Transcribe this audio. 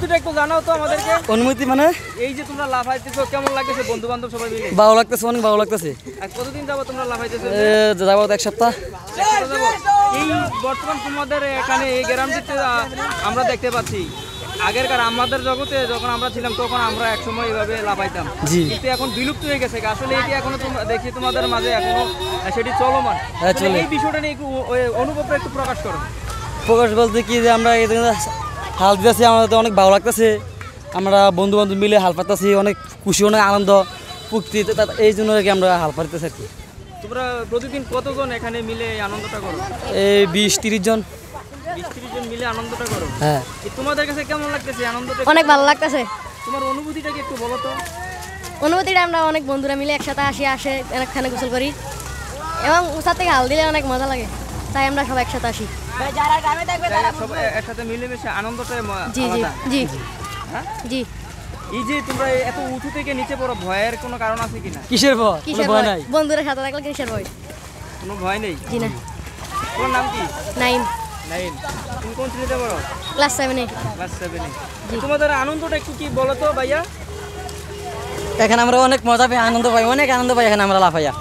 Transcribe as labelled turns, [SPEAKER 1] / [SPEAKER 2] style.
[SPEAKER 1] অনুভূতিটা একটু জানাও তো আমাদেরকে।
[SPEAKER 2] অনুমতি মানে
[SPEAKER 1] এই যে তোমরা লাফাইতেছো কেমন লাগতেছে বন্ধু বান্ধব সবাই মিলে?
[SPEAKER 2] ভালো লাগতেছে, অনেক ভালো লাগতেছে।
[SPEAKER 1] আর কতদিন যাবো তোমরা লাফাইতেছো?
[SPEAKER 2] যাবো 1 সপ্তাহ।
[SPEAKER 1] এই বর্তমান তোমাদের এখানে এই গ্রামটিতে আমরা দেখতে পাচ্ছি আগেরকার আমাদের জগতে যখন আমরা ছিলাম তখন আমরা একসময় এইভাবে লাফাইতাম, কিন্তু এখন বিলুপ্ত হয়ে গেছে। আসলে এটি এখনো দেখি তোমাদের মাঝে এখনো সেটি চলমান। এই বিষয়টা নিয়ে একটু অনুভবটা একটু প্রকাশ করো।
[SPEAKER 2] প্রকাশ বলতে কি যে আমরা এই হাল দিতেছি, আমাদের অনেক ভালো লাগতেছে। আমরা বন্ধু বান্ধব মিলে হাল পাতাছি, অনেক খুশি, অনেক আনন্দ ফুর্তি, এই জন্য আর কি আমরা হাল পাতাছি আর কি।
[SPEAKER 1] তোমরা প্রতিদিন কতজন এখানে মিলে এই আনন্দটা করো?
[SPEAKER 2] এই 20-30 জন।
[SPEAKER 1] 20-30 জন মিলে আনন্দটা করো?
[SPEAKER 2] হ্যাঁ।
[SPEAKER 1] তোমাদের কাছে কেমন লাগতেছে আনন্দটা?
[SPEAKER 3] অনেক ভালো লাগতেছে।
[SPEAKER 1] তোমার অনুভূতিটা কি একটু বলো তো?
[SPEAKER 3] অনুভূতিটা আমরা অনেক বন্ধুরা মিলে একসাথে আসে অনেকখানে গোসল করি এবং উষা থেকে হাল দিলে অনেক মজা লাগে, তাই আমরা সবাই একসাথে আসি।
[SPEAKER 1] যারা গ্রামে থাকবে তারা একসাথে মিলেমিশে আনন্দটা
[SPEAKER 3] জি জি জি
[SPEAKER 1] হ্যাঁ
[SPEAKER 3] জি।
[SPEAKER 1] এই যে তোমরা এত উঁচু থেকে নিচে পড়ো, ভয়ের কোনো কারণ আছে কিনা?
[SPEAKER 2] কিসের ভয়?
[SPEAKER 3] কিসের ভয় নাই, বন্ধুরা সাথে থাকলে কিসের ভয়?
[SPEAKER 1] কোনো ভয় নেই?
[SPEAKER 3] জি না।
[SPEAKER 1] তোমার নাম কি?
[SPEAKER 3] নাইম।
[SPEAKER 1] নাইম। তুমি কোন শ্রেণীতে পড়ো?
[SPEAKER 3] ক্লাস 7-এ।
[SPEAKER 1] ক্লাস 7-এ। তোমাদের আনন্দটা একটু কি বলো তো ভাইয়া?
[SPEAKER 2] এখানে আমরা অনেক মজা পাই, আনন্দ পাই, অনেক আনন্দ পাই এখানে আমরা লাফাইয়া।